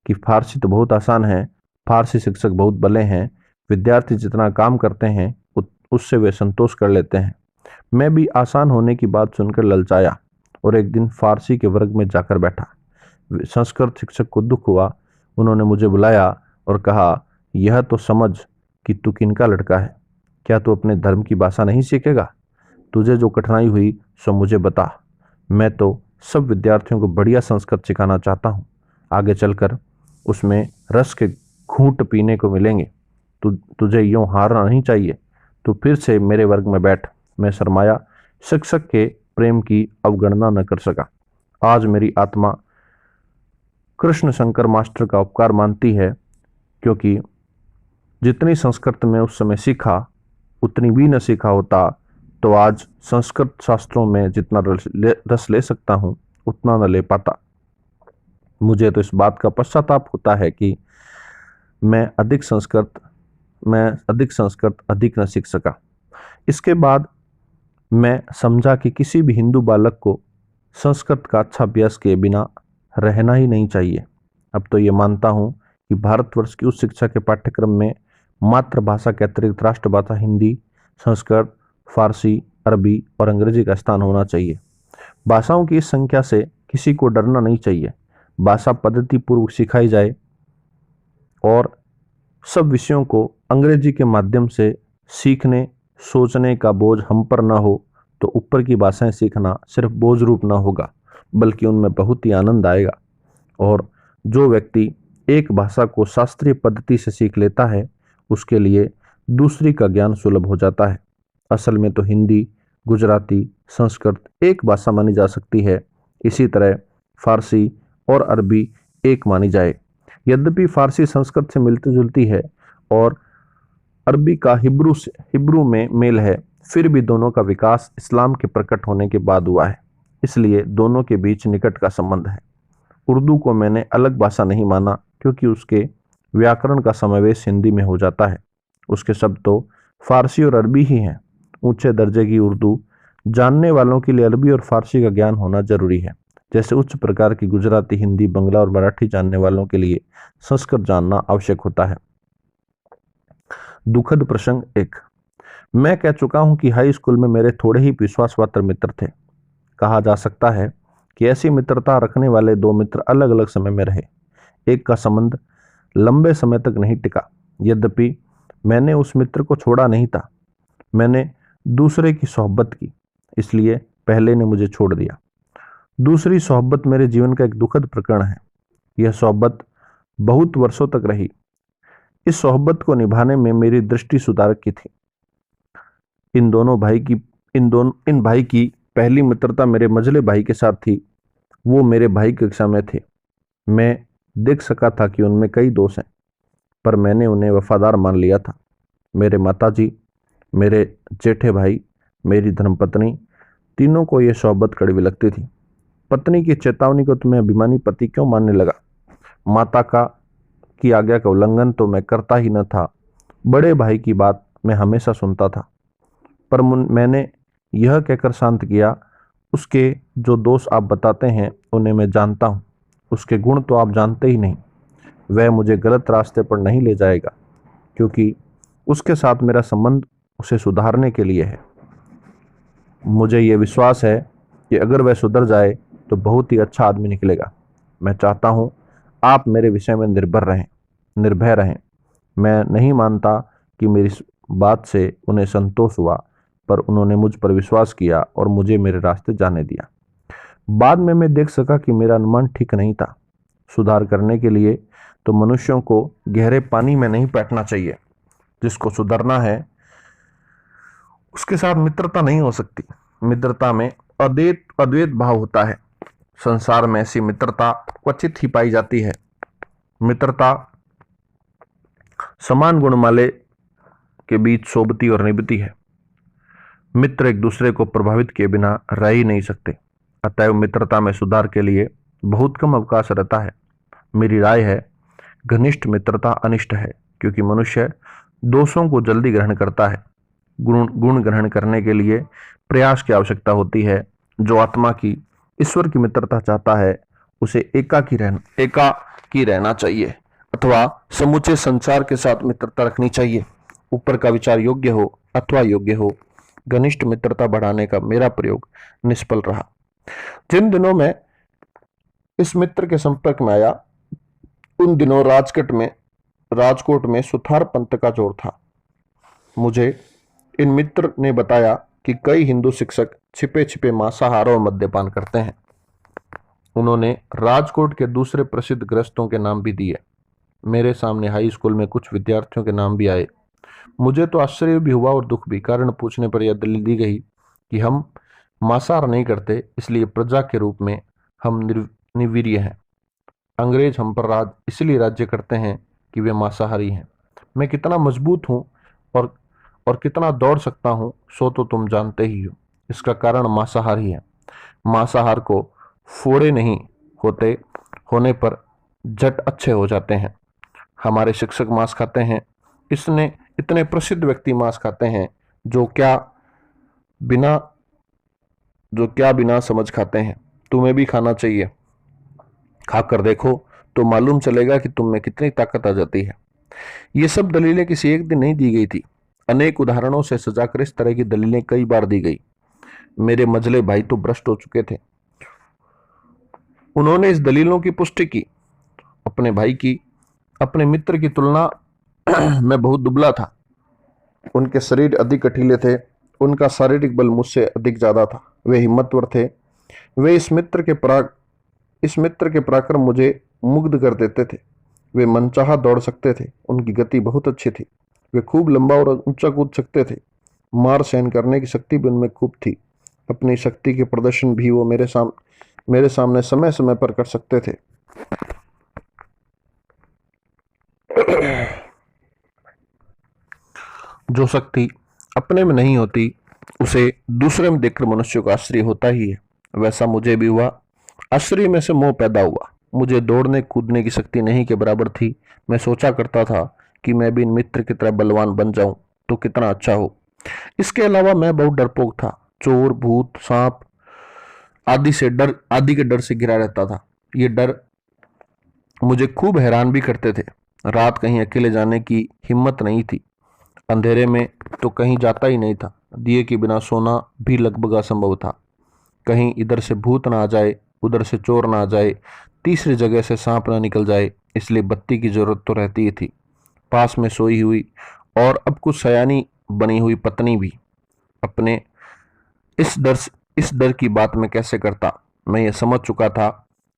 Speaker 1: कि फारसी तो बहुत आसान है, फारसी शिक्षक बहुत भले हैं, विद्यार्थी जितना काम करते हैं उससे वे संतोष कर लेते हैं। मैं भी आसान होने की बात सुनकर ललचाया और एक दिन फारसी के वर्ग में जाकर बैठा। संस्कृत शिक्षक को दुख हुआ। उन्होंने मुझे बुलाया और कहा, यह तो समझ कि तू किनका लड़का है। क्या तू अपने धर्म की भाषा नहीं सीखेगा? तुझे जो कठिनाई हुई सो मुझे बता। मैं तो सब विद्यार्थियों को बढ़िया संस्कृत सिखाना चाहता हूँ। आगे चलकर उसमें रस के घूंट पीने को मिलेंगे। तुझे यूं हारना नहीं चाहिए। तू फिर से मेरे वर्ग में बैठ। मैं शर्माया, शिक्षक के प्रेम की अवगणना न कर सका। आज मेरी आत्मा कृष्ण शंकर मास्टर का उपकार मानती है, क्योंकि जितनी संस्कृत में उस समय सीखा उतनी भी न सीखा होता तो आज संस्कृत शास्त्रों में जितना रस ले सकता हूँ उतना न ले पाता। मुझे तो इस बात का पश्चाताप होता है कि मैं अधिक संस्कृत अधिक न सीख सका। इसके बाद मैं समझा कि किसी भी हिंदू बालक को संस्कृत का अच्छा अभ्यास किए बिना रहना ही नहीं चाहिए। अब तो ये मानता हूँ कि भारतवर्ष की उच्च शिक्षा के पाठ्यक्रम में मातृभाषा के अतिरिक्त राष्ट्रभाषा हिंदी, संस्कृत, फारसी, अरबी और अंग्रेजी का स्थान होना चाहिए। भाषाओं की इस संख्या से किसी को डरना नहीं चाहिए। भाषा पद्धति पूर्वक सिखाई जाए और सब विषयों को अंग्रेजी के माध्यम से सीखने सोचने का बोझ हम पर ना हो तो ऊपर की भाषाएं सीखना सिर्फ बोझ रूप ना होगा, बल्कि उनमें बहुत ही आनंद आएगा। और जो व्यक्ति एक भाषा को शास्त्रीय पद्धति से सीख लेता है, उसके लिए दूसरी का ज्ञान सुलभ हो जाता है। असल में तो हिंदी, गुजराती, संस्कृत एक भाषा मानी जा सकती है। इसी तरह फारसी और अरबी एक मानी जाए। यद्यपि फारसी संस्कृत से मिलती जुलती है और अरबी का हिब्रू में मेल है, फिर भी दोनों का विकास इस्लाम के प्रकट होने के बाद हुआ है, इसलिए दोनों के बीच निकट का संबंध है। उर्दू को मैंने अलग भाषा नहीं माना, क्योंकि उसके व्याकरण का समावेश हिंदी में हो जाता है। उसके शब्द तो फारसी और अरबी ही हैं। ऊंचे दर्जे की उर्दू जानने वालों के लिए अरबी और फारसी का ज्ञान होना जरूरी है, जैसे उच्च प्रकार की गुजराती, हिंदी, बंगला और मराठी जानने वालों के लिए संस्कृत जानना आवश्यक होता है। दुखद प्रसंग 1। मैं कह चुका हूं कि हाई स्कूल में मेरे थोड़े ही विश्वासपात्र मित्र थे। कहा जा सकता है कि ऐसी मित्रता रखने वाले 2 मित्र अलग अलग समय में रहे। एक का संबंध लंबे समय तक नहीं टिका। यद्यपि मैंने उस मित्र को छोड़ा नहीं था, मैंने दूसरे की सोहबत की, इसलिए पहले ने मुझे छोड़ दिया। दूसरी सोहबत मेरे जीवन का एक दुखद प्रकरण है। यह सोहबत बहुत वर्षों तक रही। इस सोहबत को निभाने में मेरी दृष्टि सुधारक की थी। इन भाई की पहली मित्रता मेरे मझले भाई के साथ थी। वो मेरे भाई की कक्षा में थे। मैं देख सका था कि उनमें कई दोष हैं, पर मैंने उन्हें वफादार मान लिया था। मेरे माताजी, मेरे जेठे भाई, मेरी धर्मपत्नी, तीनों को यह सोहबत कड़वी लगती थी। पत्नी की चेतावनी को तुम्हें अभिमानी पति क्यों मानने लगा? माता की आज्ञा का उल्लंघन तो मैं करता ही न था। बड़े भाई की बात मैं हमेशा सुनता था, पर मैंने यह कहकर शांत किया, उसके जो दोष आप बताते हैं उन्हें मैं जानता हूँ, उसके गुण तो आप जानते ही नहीं। वह मुझे गलत रास्ते पर नहीं ले जाएगा, क्योंकि उसके साथ मेरा संबंध उसे सुधारने के लिए है। मुझे यह विश्वास है कि अगर वह सुधर जाए तो बहुत ही अच्छा आदमी निकलेगा। मैं चाहता हूँ आप मेरे विषय में निर्भय रहें। मैं नहीं मानता कि मेरी बात से उन्हें संतोष हुआ, पर उन्होंने मुझ पर विश्वास किया और मुझे मेरे रास्ते जाने दिया। बाद में मैं देख सका कि मेरा अनुमान ठीक नहीं था। सुधार करने के लिए तो मनुष्यों को गहरे पानी में नहीं बैठना चाहिए। जिसको सुधरना है उसके साथ मित्रता नहीं हो सकती। मित्रता में अद्वैत भाव होता है। संसार में ऐसी मित्रता क्वचित ही पाई जाती है। मित्रता समान गुणमाले के बीच सोबती और निभती है। मित्र एक दूसरे को प्रभावित किए बिना रह ही नहीं सकते। अतएव मित्रता में सुधार के लिए बहुत कम अवकाश रहता है। मेरी राय है, घनिष्ठ मित्रता अनिष्ट है, क्योंकि मनुष्य दोषों को जल्दी ग्रहण करता है। गुण ग्रहण करने के लिए प्रयास की आवश्यकता होती है। जो आत्मा की ईश्वर की मित्रता चाहता है उसे एकाकी रहना चाहिए अथवा समूचे संसार के साथ मित्रता रखनी चाहिए। ऊपर का विचार योग्य हो अथवा योग्य हो, घनिष्ठ मित्रता बढ़ाने का मेरा प्रयोग निष्फल रहा। जिन दिनों में इस मित्र के संपर्क में आया उन दिनों राजकोट में सुथार पंथ का जोर था। मुझे इन मित्र ने बताया कि कई हिंदू शिक्षक छिपे छिपे मांसाहार और मद्यपान करते हैं। उन्होंने राजकोट के दूसरे प्रसिद्ध गृहस्थों के नाम भी दिए। मेरे सामने हाई स्कूल में कुछ विद्यार्थियों के नाम भी आए। मुझे तो आश्चर्य भी हुआ और दुख भी। कारण पूछने पर यह दलील दी गई कि हम मांसाहार नहीं करते, इसलिए प्रजा के रूप में हम निर्वीर्य हैं। अंग्रेज हम पर इसलिए राज्य करते हैं कि वे मांसाहारी हैं। मैं कितना मजबूत हूँ और कितना दौड़ सकता हूँ सो तो तुम जानते ही हो। इसका कारण मांसाहार ही है। मांसाहार को फोड़े नहीं होने पर झट अच्छे हो जाते हैं। हमारे शिक्षक मांस खाते हैं। इतने प्रसिद्ध व्यक्ति मांस खाते हैं जो क्या बिना समझ खाते हैं। तुम्हें भी खाना चाहिए। खाकर देखो तो मालूम चलेगा कि तुम में कितनी ताकत आ जाती है। ये सब दलीलें किसी एक दिन नहीं दी गई थी। अनेक उदाहरणों से सजाकर इस तरह की दलीलें कई बार दी गई। मेरे मझले भाई तो भ्रष्ट हो चुके थे। उन्होंने इस दलीलों की पुष्टि की। अपने मित्र की तुलना में बहुत दुबला था। उनके शरीर अधिक कठिले थे। उनका शारीरिक बल मुझसे अधिक ज्यादा था। वे हिम्मतवर थे। वे इस मित्र के पराक्रम मुझे मुग्ध कर देते थे। वे मनचाहा दौड़ सकते थे। उनकी गति बहुत अच्छी थी। वे खूब लंबा और ऊंचा कूद सकते थे। मार सहन करने की शक्ति भी उनमें खूब थी। अपनी शक्ति के प्रदर्शन भी वो मेरे सामने समय समय पर कर सकते थे। जो शक्ति अपने में नहीं होती उसे दूसरे में देखकर मनुष्य को आश्चर्य होता ही है। वैसा मुझे भी हुआ। आश्चर्य में से मोह पैदा हुआ। मुझे दौड़ने कूदने की शक्ति नहीं के बराबर थी। मैं सोचा करता था कि मैं भी इन मित्र की तरह बलवान बन जाऊं तो कितना अच्छा हो। इसके अलावा मैं बहुत डरपोक था। चोर, भूत, सांप आदि के डर से घिरा रहता था। ये डर मुझे खूब हैरान भी करते थे। रात कहीं अकेले जाने की हिम्मत नहीं थी। अंधेरे में तो कहीं जाता ही नहीं था। दिए के बिना सोना भी लगभग असंभव था। कहीं इधर से भूत ना आ जाए उधर से चोर ना आ जाए, तीसरी जगह से सांप ना निकल जाए, इसलिए बत्ती की जरूरत तो रहती ही थी। पास में सोई हुई और अब कुछ सयानी बनी हुई पत्नी भी। अपने इस डर इस डर की बात मैं कैसे करता। मैं ये समझ चुका था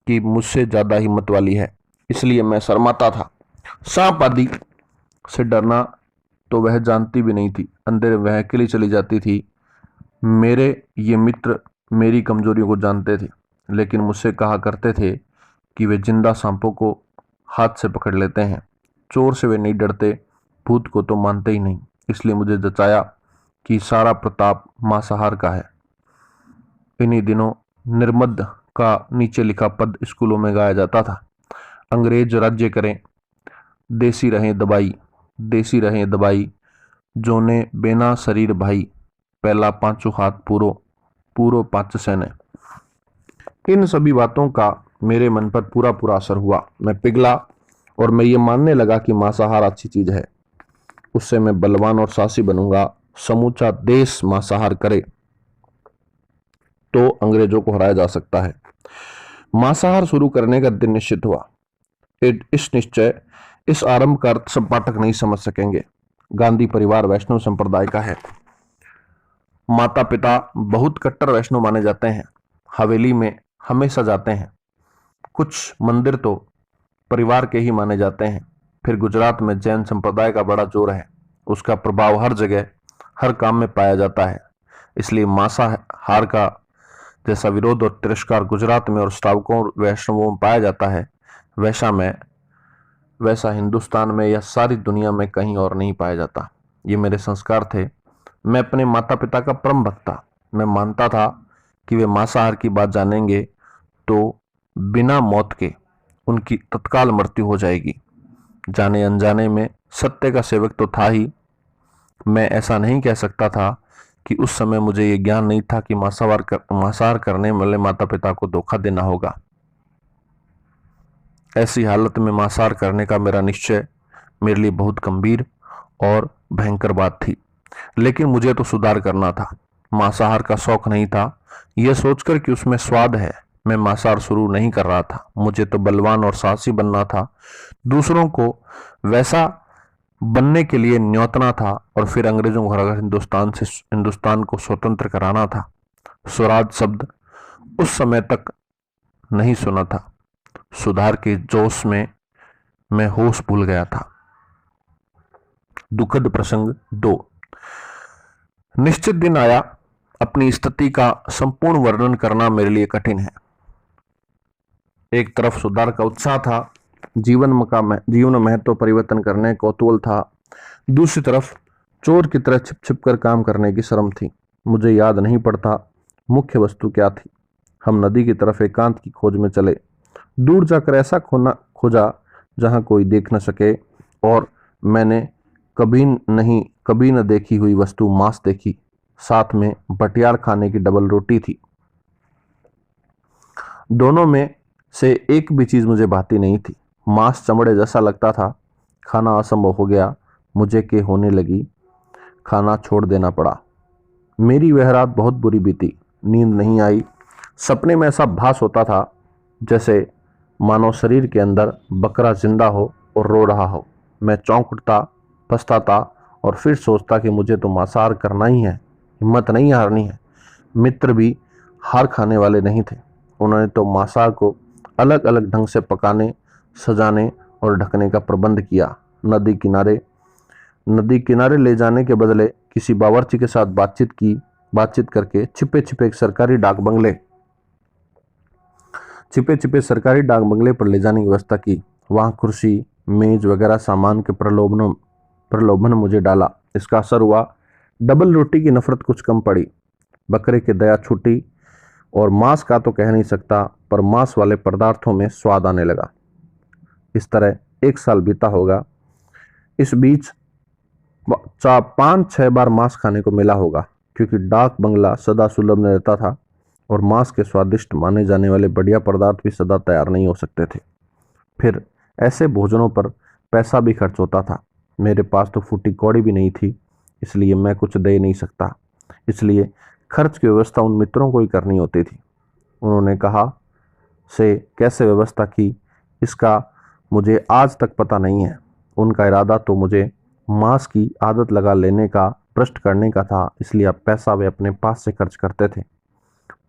Speaker 1: कि मुझसे ज्यादा हिम्मत वाली है, इसलिए मैं शर्माता था। सांप आदि से डरना तो वह जानती भी नहीं थी। अंधेरे वह अकेली चली जाती थी। मेरे ये मित्र मेरी कमजोरियों को जानते थे, लेकिन मुझसे कहा करते थे कि वे जिंदा सांपों को हाथ से पकड़ लेते हैं। चोर से वे नहीं डरते, भूत को तो मानते ही नहीं। इसलिए मुझे जचाया कि सारा प्रताप मांसाहार का है। इन्हीं दिनों निर्मद का नीचे लिखा पद स्कूलों में गाया जाता था। अंग्रेज राज्य करें, देसी रहें दबाई, देसी रहें दबाई, जोने बेना शरीर भाई, पहला पांचों हाथ पूरो, पूरो पांच सेने। इन सभी बातों का मेरे मन पर पूरा पूरा असर हुआ। मैं पिघला और मैं ये मानने लगा कि मांसाहार अच्छी चीज है। उससे मैं बलवान और साहसी बनूंगा। समूचा देश मांसाहार करे तो अंग्रेजों को हराया जा सकता है। मांसाहार शुरू करने का दिन निश्चित हुआ। इस आरंभ का अर्थ सब पाठक नहीं समझ सकेंगे। गांधी परिवार वैष्णव संप्रदाय का है। माता पिता बहुत कट्टर वैष्णव माने जाते हैं। हवेली में हमेशा जाते हैं। कुछ मंदिर तो परिवार के ही माने जाते हैं। फिर गुजरात में जैन संप्रदाय का बड़ा जोर है। उसका प्रभाव हर जगह हर काम में पाया जाता है। इसलिए मांसाहार का जैसा विरोध और तिरस्कार गुजरात में और श्रावकों और वैष्णवों में पाया जाता है, वैसा हिंदुस्तान में या सारी दुनिया में कहीं और नहीं पाया जाता। ये मेरे संस्कार थे। मैं अपने माता पिता का परम भक्त था। मैं मानता था कि वे मांसाहार की बात जानेंगे तो बिना मौत के उनकी तत्काल मृत्यु हो जाएगी। जाने अनजाने में सत्य का सेवक तो था ही। मैं ऐसा नहीं कह सकता था कि उस समय मुझे ये ज्ञान नहीं था कि मांसाहार करने वाले माता पिता को धोखा देना होगा। ऐसी हालत में मांसाहार करने का मेरा निश्चय मेरे लिए बहुत गंभीर और भयंकर बात थी। लेकिन मुझे तो सुधार करना था। मांसाहार का शौक नहीं था। यह सोचकर कि उसमें स्वाद है, मैं मांसाहार शुरू नहीं कर रहा था। मुझे तो बलवान और साहसी बनना था, दूसरों को वैसा बनने के लिए न्योतना था और फिर अंग्रेजों को हराकर हिंदुस्तान को स्वतंत्र कराना था। स्वराज शब्द उस समय तक नहीं सुना था। सुधार के जोश में मैं होश भूल गया था। दुखद प्रसंग 2। निश्चित दिन आया। अपनी स्थिति का संपूर्ण वर्णन करना मेरे लिए कठिन है। एक तरफ सुधार का उत्साह था, जीवन में महत्व परिवर्तन करने का कौतूहल था। दूसरी तरफ चोर की तरह छिप छिप कर काम करने की शर्म थी। मुझे याद नहीं पड़ता मुख्य वस्तु क्या थी। हम नदी की तरफ एकांत की खोज में चले। दूर जाकर ऐसा खोजा जहां कोई देख न सके, और मैंने कभी न देखी हुई वस्तु मांस देखी। साथ में बटियार खाने की डबल रोटी थी। दोनों में से एक भी चीज मुझे भाती नहीं थी। मांस चमड़े जैसा लगता था। खाना असंभव हो गया। मुझे के होने लगी। खाना छोड़ देना पड़ा। मेरी वह रात बहुत बुरी बीती। नींद नहीं आई। सपने में ऐसा भास होता था जैसे मानो शरीर के अंदर बकरा जिंदा हो और रो रहा हो। मैं चौंक उठता, पछताता और फिर सोचता कि मुझे तो मांसाहार करना ही है, हिम्मत नहीं हारनी है। मित्र भी हार खाने वाले नहीं थे। उन्होंने तो मांसाहार को अलग अलग ढंग से पकाने, सजाने और ढकने का प्रबंध किया। नदी किनारे ले जाने के बदले किसी बावर्ची के साथ बातचीत करके छिपे छिपे सरकारी डाक बंगले पर ले जाने की व्यवस्था की। वहां कुर्सी, मेज वगैरह सामान के प्रलोभन मुझे डाला। इसका असर हुआ। डबल रोटी की नफरत कुछ कम पड़ी। बकरे की दया छूटी और मांस का तो कह नहीं सकता, पर मांस वाले पदार्थों में स्वाद आने लगा। इस तरह 1 साल बीता होगा। इस बीच 5-6 बार मांस खाने को मिला होगा, क्योंकि डाक बंगला सदा सुलभ में रहता था और मांस के स्वादिष्ट माने जाने वाले बढ़िया पदार्थ भी सदा तैयार नहीं हो सकते थे। फिर ऐसे भोजनों पर पैसा भी खर्च होता था। मेरे पास तो फूटी कौड़ी भी नहीं थी, इसलिए मैं कुछ दे नहीं सकता। इसलिए खर्च की व्यवस्था उन मित्रों को ही करनी होती थी। उन्होंने कहा, से कैसे व्यवस्था की, इसका मुझे आज तक पता नहीं है। उनका इरादा तो मुझे मांस की आदत लगा लेने का, भ्रष्ट करने का था, इसलिए अब पैसा वे अपने पास से खर्च करते थे।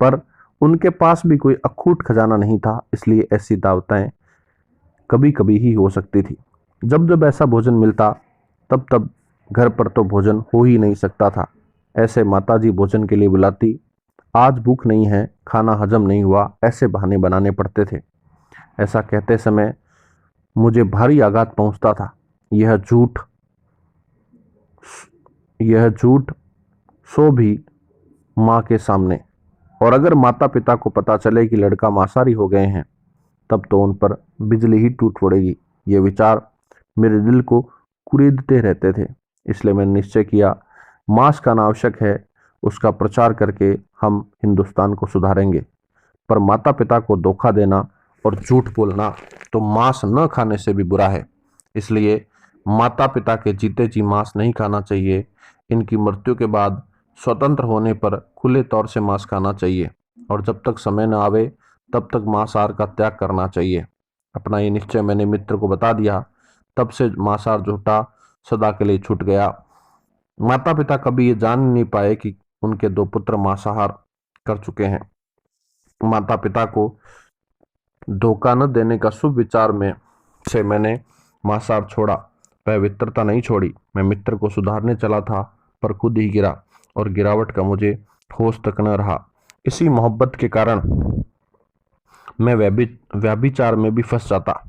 Speaker 1: पर उनके पास भी कोई अखूट खजाना नहीं था, इसलिए ऐसी दावतें कभी कभी ही हो सकती थी। जब जब ऐसा भोजन मिलता तब तब घर पर तो भोजन हो ही नहीं सकता था। ऐसे माताजी भोजन के लिए बुलाती, आज भूख नहीं है, खाना हजम नहीं हुआ, ऐसे बहाने बनाने पड़ते थे। ऐसा कहते समय मुझे भारी आघात पहुंचता था। यह झूठ यह झूठ सो भी माँ के सामने, और अगर माता पिता को पता चले कि लड़का मांसाहारी हो गए हैं तब तो उन पर बिजली ही टूट पड़ेगी। ये विचार मेरे दिल को कुरेदते रहते थे। इसलिए मैंने निश्चय किया, मांस खाना आवश्यक है, उसका प्रचार करके हम हिंदुस्तान को सुधारेंगे। पर माता पिता को धोखा देना और झूठ बोलना तो मांस न खाने से भी बुरा है। इसलिए माता पिता के जीते जी मांस नहीं खाना चाहिए। इनकी मृत्यु के बाद स्वतंत्र होने पर खुले तौर से मांस खाना चाहिए, और जब तक समय न आवे तब तक मांसाहार का त्याग करना चाहिए। अपना ये निश्चय मैंने मित्र को बता दिया। तब से मांसाहार झूठा सदा के लिए छूट गया। माता पिता कभी ये जान नहीं पाए कि उनके दो पुत्र मांसाहार कर चुके हैं। माता पिता को धोखा न देने का शुभ विचार में से मैंने मांसाहार छोड़ा। पवित्रता नहीं छोड़ी। मैं मित्र को सुधारने चला था, पर खुद ही गिरा, और गिरावट का मुझे होश तक न रहा। इसी मोहब्बत के कारण मैं व्यभिचार में भी फंस जाता।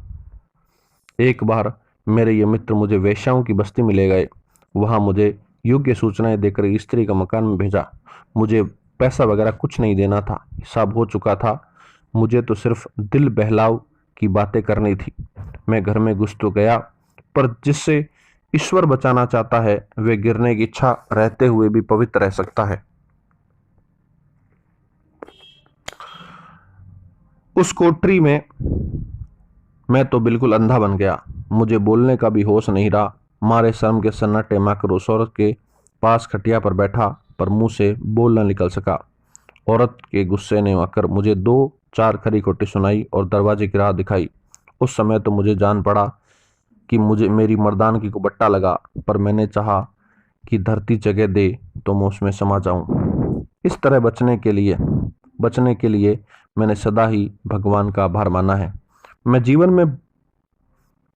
Speaker 1: एक बार मेरे ये मित्र मुझे वेश्याओं की बस्ती में ले गए। वहां मुझे योग्य सूचनाएं देकर स्त्री का मकान में भेजा। मुझे पैसा वगैरह कुछ नहीं देना था, हिसाब हो चुका था। मुझे तो सिर्फ दिल बहलाव की बातें करनी थी। मैं घर में घुस तो गया, पर जिससे ईश्वर बचाना चाहता है वे गिरने की इच्छा रहते हुए भी पवित्र रह सकता है। उस कोठरी में मैं तो बिल्कुल अंधा बन गया। मुझे बोलने का भी होश नहीं रहा। मारे शर्म के सन्नाटे माकर उस औरत के पास खटिया पर बैठा, पर मुंह से बोल न निकल सका। औरत के गुस्से ने आकर मुझे 2-4 खरी खोटी सुनाई और दरवाजे की राह दिखाई। उस समय तो मुझे जान पड़ा कि मुझे मेरी मर्दानगी को बट्टा लगा, पर मैंने चाहा कि धरती जगह दे तो मैं उसमें समा जाऊं। इस तरह बचने के लिए मैंने सदा ही भगवान का आभार माना है। मैं जीवन में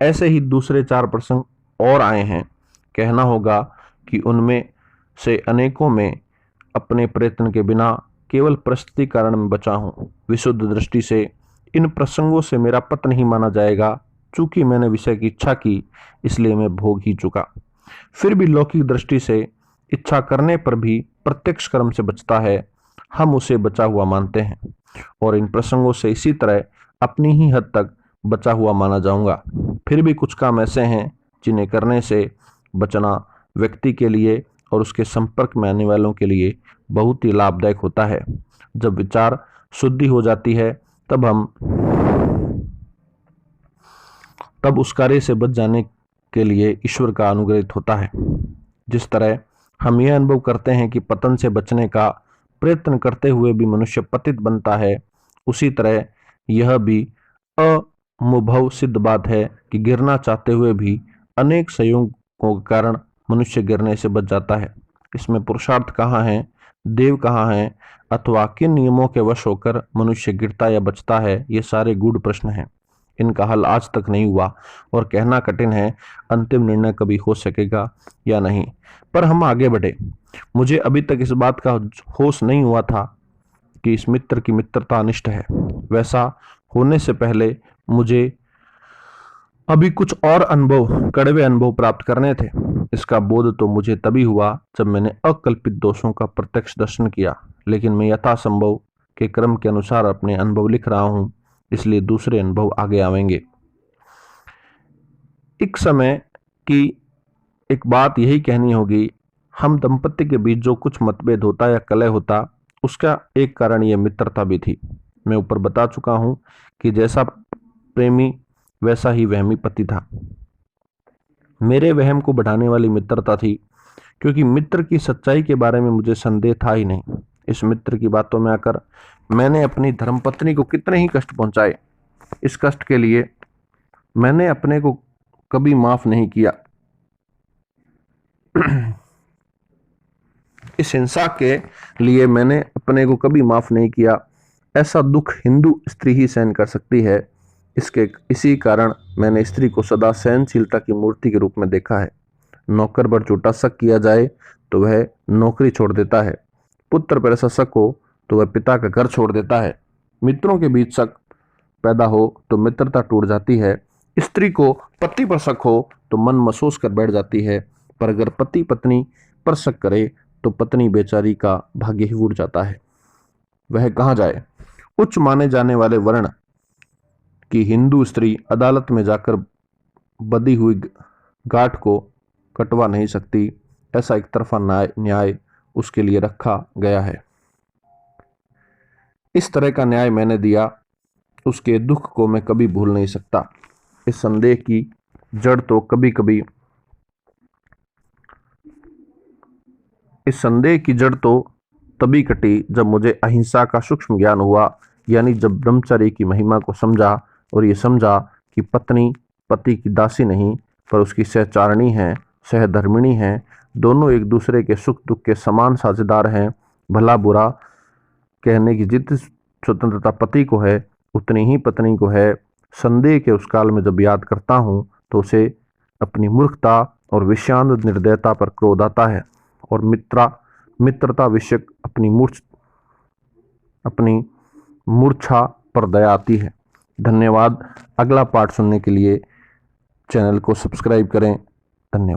Speaker 1: ऐसे ही दूसरे 4 प्रसंग और आए हैं। कहना होगा कि उनमें से अनेकों में अपने प्रयत्न के बिना केवल परिस्थिति कारण में बचा हूं। विशुद्ध दृष्टि से इन प्रसंगों से मेरा पतन नहीं माना जाएगा। चूंकि मैंने विषय की इच्छा की, इसलिए मैं भोग ही चुका। फिर भी लौकिक दृष्टि से इच्छा करने पर भी प्रत्यक्ष कर्म से बचता है, हम उसे बचा हुआ मानते हैं, और इन प्रसंगों से इसी तरह अपनी ही हद तक बचा हुआ माना जाऊंगा। फिर भी कुछ काम ऐसे हैं जिन्हें करने से बचना व्यक्ति के लिए और उसके संपर्क में आने वालों के लिए बहुत ही लाभदायक होता है। जब विचार शुद्धि हो जाती है तब उस कार्य से बच जाने के लिए ईश्वर का अनुग्रहित होता है। जिस तरह हम यह अनुभव करते हैं कि पतन से बचने का प्रयत्न करते हुए भी मनुष्य पतित बनता है, उसी तरह यह भी अनुभव सिद्ध बात है कि गिरना चाहते हुए भी अनेक संयोगों के कारण मनुष्य गिरने से बच जाता है। इसमें पुरुषार्थ कहाँ है, देव कहाँ है, अथवा किन नियमों के वश होकर मनुष्य गिरता या बचता है, ये सारे गूढ़ प्रश्न हैं। इनका हल आज तक नहीं हुआ, और कहना कठिन है अंतिम निर्णय कभी हो सकेगा या नहीं। पर हम आगे बढ़े। मुझे अभी तक इस बात का होश नहीं हुआ था कि इस मित्र की मित्रता अनिष्ट है। वैसा होने से पहले मुझे अभी कुछ और कड़वे अनुभव प्राप्त करने थे। इसका बोध तो मुझे तभी हुआ जब मैंने अकल्पित दोषों का प्रत्यक्ष दर्शन किया। लेकिन मैं यथासंभव के क्रम के अनुसार अपने अनुभव लिख रहा हूं, इसलिए दूसरे अनुभव आगे आवेंगे। एक समय की एक बात यही कहनी होगी, हम दंपत्ति के बीच जो कुछ मतभेद होता या कलह होता, उसका एक कारण यह मित्रता भी थी। मैं ऊपर बता चुका हूं कि जैसा प्रेमी वैसा ही वहमी पति था। मेरे वहम को बढ़ाने वाली मित्रता थी, क्योंकि मित्र की सच्चाई के बारे में मुझे संदेह था ही नहीं। इस मित्र की बातों में आकर मैंने अपनी धर्मपत्नी को कितने ही कष्ट पहुंचाए। इस कष्ट के लिए मैंने अपने को कभी माफ नहीं किया। इस हिंसा के लिए मैंने अपने को कभी माफ नहीं किया। ऐसा दुख हिंदू स्त्री ही सहन कर सकती है। इसी कारण मैंने स्त्री को सदा सहनशीलता की मूर्ति के रूप में देखा है। नौकर पर झूठा शक किया जाए तो वह नौकरी छोड़ देता है। पुत्र पर ऐसा शक हो तो वह पिता का घर छोड़ देता है। मित्रों के बीच शक पैदा हो तो मित्रता टूट जाती है। स्त्री को पति पर शक हो तो मन महसूस कर बैठ जाती है, पर अगर पति पत्नी पर शक करे तो पत्नी बेचारी का भाग्य ही उड़ जाता है। वह कहाँ जाए। उच्च माने जाने वाले वर्ण की हिंदू स्त्री अदालत में जाकर बधी हुई गांठ को कटवा नहीं सकती। ऐसा एक तरफा न्याय उसके लिए रखा गया है। इस तरह का न्याय मैंने दिया, उसके दुख को मैं कभी भूल नहीं सकता। इस संदेह की जड़ तो तभी कटी जब मुझे अहिंसा का सूक्ष्म ज्ञान हुआ, यानी जब ब्रह्मचर्य की महिमा को समझा और ये समझा कि पत्नी पति की दासी नहीं पर उसकी सहचारिणी है, सहधर्मिणी है। दोनों एक दूसरे के सुख दुख के समान साझेदार हैं। भला बुरा कहने की जितनी स्वतंत्रता पति को है उतनी ही पत्नी को है। संदेह के उस काल में जब याद करता हूँ तो उसे अपनी मूर्खता और विषांत निर्दयता पर क्रोध आता है और मित्रता विषयक अपनी मूर्छा पर दया आती है। धन्यवाद। अगला पाठ सुनने के लिए चैनल को सब्सक्राइब करें। धन्यवाद।